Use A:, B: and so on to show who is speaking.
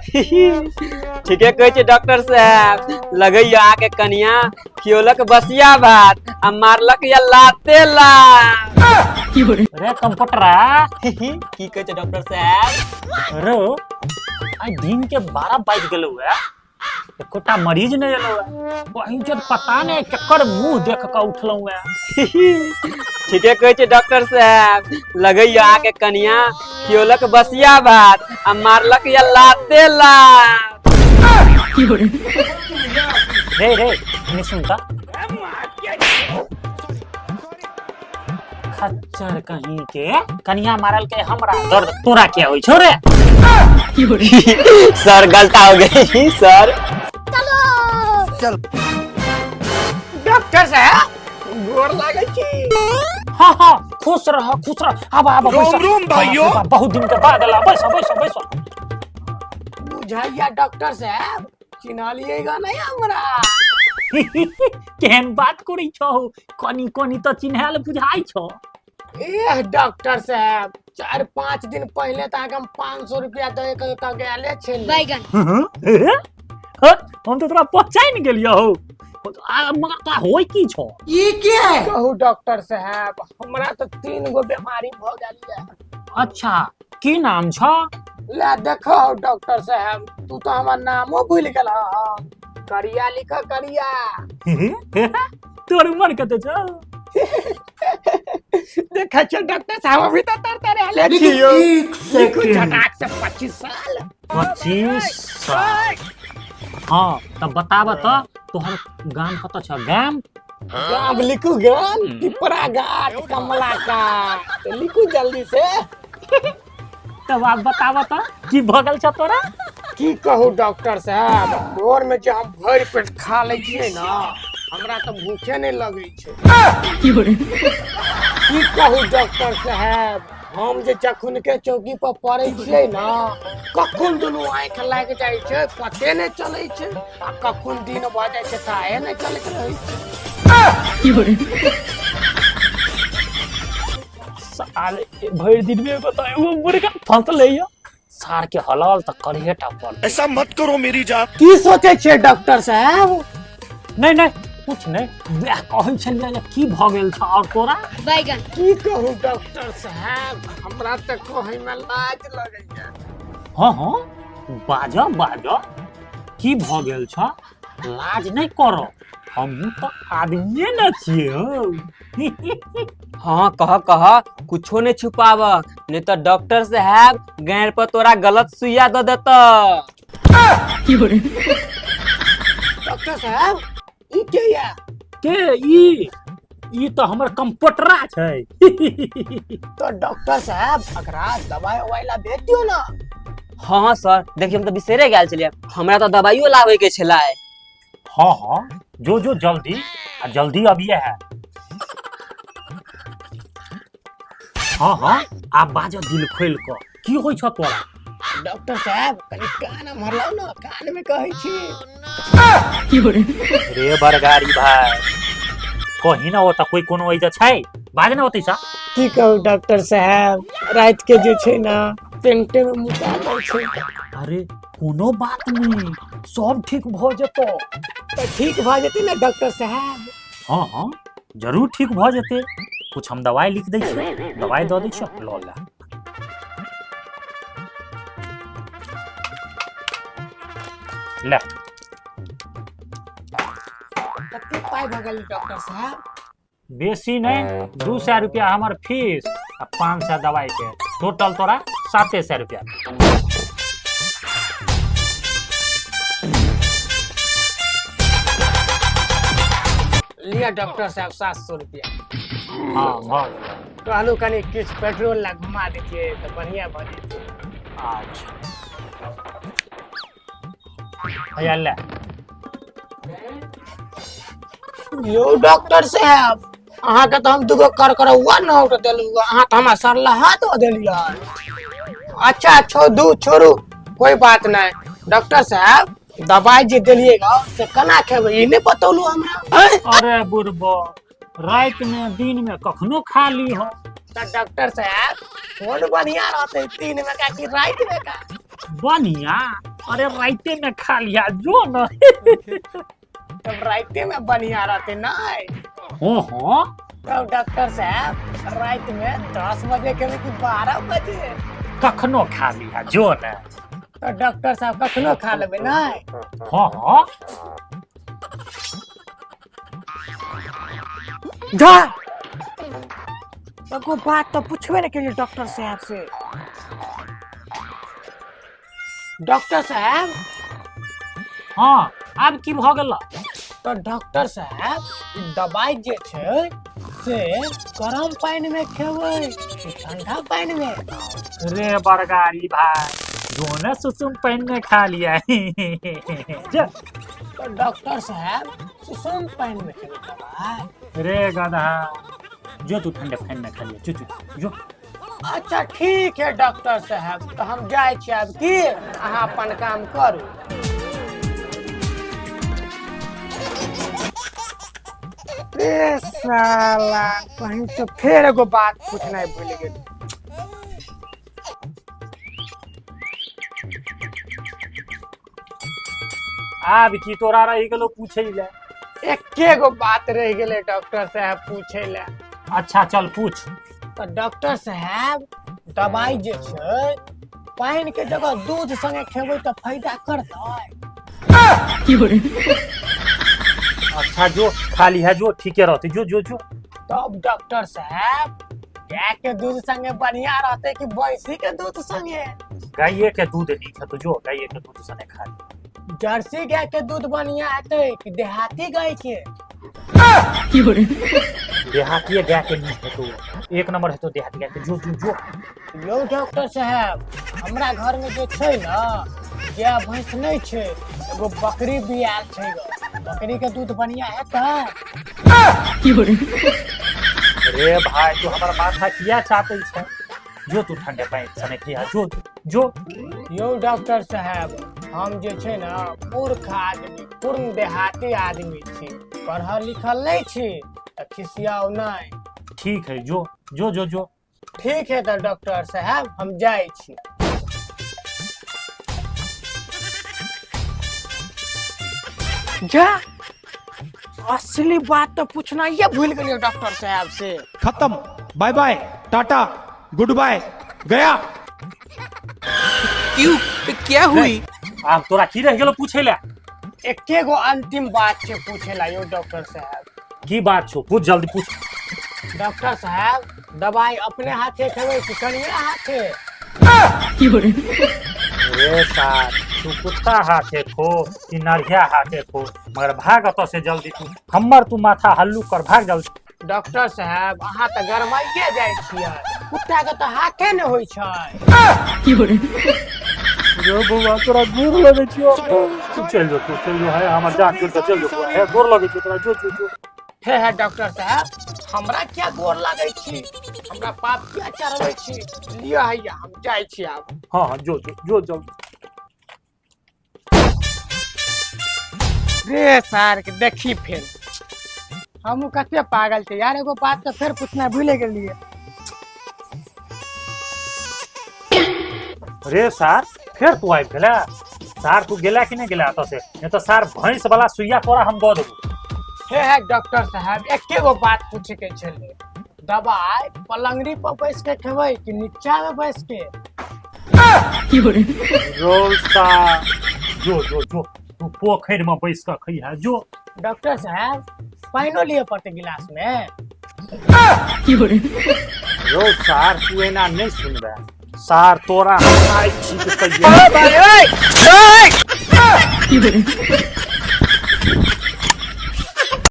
A: ठीके कहै छै डॉक्टर साहब, लगैया आके कनिया खियोलक बसिया भात आ मारलक या लाते ला।
B: रे कंप्यूटरा
A: की कहै छै डॉक्टर साहब?
B: रो आई दिन के 12 बज गेलो है, एकोटा मरीज नहीं एलो है। वही जब पता नहीं केकर मुंह देख के उठलो है।
A: ठीके कहै छै डॉक्टर साहब, लगैया आके कनिया खियोलक बसिया भात आ मारलक या लाते ला।
B: रे नहीं सुनता खच्चर कहीं के कनिया मारल के हमरा दर्द तोरा क्या होई छो रे?
A: सर गलता हो गई सर।
C: चल
A: डॉक्टर साहब गोर लागै छी।
B: हाँ खुश रह अब
C: रोम भाइयों।
B: बहुत दिन के बाद अला बैसो।
A: बुझाइया डॉक्टर साहब चिन्हा लिएगा नहीं हमरा।
B: केहन बात करै छौ? कनी तो चिन्हाल बुझाई छौ।
A: ए डॉक्टर साहब 4-5 दिन पहले तक हम 500 रुपया दे के गेले छे
B: बैगन। हम तो तोरा पहचान गेलियो हो, मगर का होई की छौ?
A: ये क्या है? कहू डॉक्टर साहब हमरा तो 3 गो बीमारी भ गेल है।
B: अच्छा की नाम छौ?
A: ला देखो डॉक्टर साहब तू तो हमर नामो भूल गेल। करिया लिख करिया।
B: तोर उम्र कते छौ?
A: देखा छ डॉक्टर साहब अभी तो तरतरे आले छियो। लिखू झटाक से 25 साल।
B: 25 साल। हाँ तब बताब तो तोहर गाम कत छ?
A: गाम लिखू गाम पिपरा घाट कमला का। तो लिखू जल्दी से।
B: तब आप बताब तो की भगल छ तोरा?
A: की कहू डॉक्टर साहब भोर में जो हम भर पेट खा ले छिए ना हमरा तो भूखे नहीं लगे छे। की कहू डॉक्टर साहब हम जे जखन के चौकी पर पड़े छिए ना कखन दुनू आंख लाग जाय छे पते नहीं चले छे आ कखन दिन भ जाय छे काहे नहीं चलत रहे छे।
B: साले भर दिन में बताए वो मुर्गा फसल है सार के हलाल तो करिएटा पड़।
C: ऐसा मत करो मेरी जान।
A: की सोचे छे डॉक्टर साहब?
B: नहीं कुछ नहीं वह कहै छलिया की भ गेल छ और तोरा?
D: बैगन।
A: की कहू डॉक्टर साहब हमरा तो कहै में लाज लगैया।
B: हाँ बाजा की भ गेल छ? लाज नहीं करो, हम तो आदमी न छिए हो।
A: हाँ कह कुछो नहीं छुपाव नहीं तो डॉक्टर साहब गैर पर तोरा गलत सुइया दे देता। डॉक्टर साहब ई के
B: ई तो हमर कंप्यूटरा छै।
A: तो डॉक्टर साहब अकरा दवाई ला भेज दियो ना। हाँ सर देखिए हम तो बिसरे गेल छलिए हमरा तो दवाइयो लावे के छलाए।
B: हाँ जो जल्दी अब ये है। हाँ आप बाजा दिल खोल को की होई छ तोरा?
A: डॉक्टर साहब कनी कान मरलाउ ना कान में कहै छी।
B: रे बरगारी भाई कहीं ना होता कोई कोनो ऐजा छै बाज ना होतै सा।
A: की कहू डॉक्टर साहब रात के जे छै ना पेंटे में मुका दै छै।
B: अरे कोनो बात नहीं सब ठीक भ जेतो।
A: तो ठीक भ जेते ना डॉक्टर साहब?
B: हाँ जरूर ठीक भ जेते। कुछ हम दवाई लिख दै छी, दवाई दे दै छी लो ला। ले
A: कते पाई भगल डॉक्टर साहब?
B: बेसी नहीं 200 रुपया हमार फीस आ 500 दवाई के टोटल तोरा 700 रुपया।
A: लिया डॉक्टर साहब 700 रुपया।
B: हाँ
A: कहलू कनी किछ पेट्रोल ला घुमा दीजिए तो बढ़िया भ जेते।
B: अच्छा भैया ले।
A: यो डॉक्टर साहब अहाँ के तो हम दुगो करकरौआ नोट देलू अहाँ तो हमरा सरलहा दो देलिया। अच्छा छोड़ू कोई बात नहीं। डॉक्टर साहब दवाई जे दिलिएगा से कना खेबै ई नहीं बतौलू हमरा।
B: अरे बुढ़बो रात में दिन में कखनो खा ली हो।
A: तो डॉक्टर साहब कौन बढ़िया रहते 3 में का कि रात में का?
B: बढ़िया अरे राइते में खा लिया जो न।
A: तब राइते में बढ़िया रहते नहीं।
B: ओहो
A: तब डॉक्टर साहब रात में 10 बजे के कि 12 बजे
B: कखनो खा लिया जो न।
A: तो डॉक्टर साहब कखनो खा लेबे नहीं।
B: हाँ
A: जा एगो बात तो पूछबे नहीं केलिए डॉक्टर साहब से। डॉक्टर साहब
B: हाँ आब की भ गेल?
A: तो डॉक्टर साहब ई दवाई जे छै से गरम पानी में खेबै कि ठंडा पानी में?
B: रे बरगारी भाई जो न सुसुम पानी में खा लिया। जा।
A: तो डॉक्टर साहब सुसुम पानी में खेबै दवाई?
B: रे गधा जो तू ठंडे पानी में खा लिया चु जो।
A: अच्छा ठीक है डॉक्टर साहब, तो हम जाए छी आब की अहाँ अपन काम करू। ए साला कहीं तो फिर एगो बात पूछना भूल गेल।
B: आब की तोरा रही गेलो पूछे ले?
A: एके गो बात रह गेले डॉक्टर साहब पूछे ले।
B: अच्छा चल पूछ।
A: तो डॉक्टर साहब दवाई जे छै पानी के जगह दूध संगे खेबै तो फायदा करतै?
B: अच्छा जो खाली है जो ठीक है रहते जो जो जो।
A: तब डॉक्टर साहब गाय के दूध संगे बढ़िया रहते कि भैंसी के दूध संगे?
B: गाय के दूध नहीं खा तो जो गाय के दूध सने खा ले।
A: जर्सी गाय के दूध बढ़िया आते कि देहाती गाय के?
B: देहाती गाय के नहीं है तो एक नंबर है तो देहाती गाय के जो जो जो।
A: यो डॉक्टर साहब हमरा घर में जो छै ना गाय भैंस नहीं छै, एगो बकरी बियाल छै। बकरी के दूध बढ़िया है का?
B: अरे भाई तू हमारा माथा किया चाहते है? जो तू ठंडे पानी सने खिया जो जो।
A: यो डॉक्टर साहब हम जे छै ना मूर्ख आदमी पूर्ण देहाती आदमी छी, पढ़ल लिखल नहीं छी, तो खिसियाओ नहीं।
B: ठीक है जो जो जो जो।
A: ठीक है तो डॉक्टर साहब हम जाए छी। जा असली बात तो पूछना ये भूल गए डॉक्टर साहब से।
C: खत्म, बाय बाय, टाटा, गुड बाय, गया।
D: क्यों क्या हुई?
B: आब तोरा की रह गेलो पूछे ले?
A: एके गो अंतिम बात छै पूछे ला यो डॉक्टर साहब।
B: की बात छो पूछ जल्दी पूछ।
A: डॉक्टर साहब दवाई अपने हाथे खेबै कि कनिया हाथे?
B: अरे साथ तू कुत्ता हाथे खो कि नरिया हाथे खो, मगर भाग अत से जल्दी तू हमर तू माथा हल्लू कर भाग जल्दी।
A: डॉक्टर साहब अहाँ तो गरमाइए जाए छियै, कुत्ता के तो हाथे न होइ छै।
B: रे बउआ तोरा गोर लगे छियो, तू चल जो है हमर जान छोड़ के चल जो है, गोर लगे छियो तोरा जो जो जो।
A: है डॉक्टर साहब हमरा क्या गोर लागै छी, हमरा पाप क्या चढ़बै छी? लिया हैया हम जाए छी आब।
B: हाँ जो जो जो जल्दी।
A: रे सर के देखी फिर हम कते पागल थे यार, एगो बात तो फिर पूछना भूले गेलिए।
B: रे सार फिर तू आबि गेला? सार तू गेला कि नहीं गेला अत से? नहीं तो सार भैंस वाला सुइया तोरा हम दे देबो।
A: है डॉक्टर साहब एके गो बात पूछे के छले, दवाई पलंगड़ी पर बैस के खेबै कि नीचा में बैस के?
B: रोल सार जो जो जो तू पोखर में बैस के खइहा जो।
A: डॉक्टर साहब पाइनो लिए पड़ते गिलास में?
B: रोल सार तू एना नहीं सुनबे, सार तोरा हम आई छी के कहिए।
A: ओए भाई ओए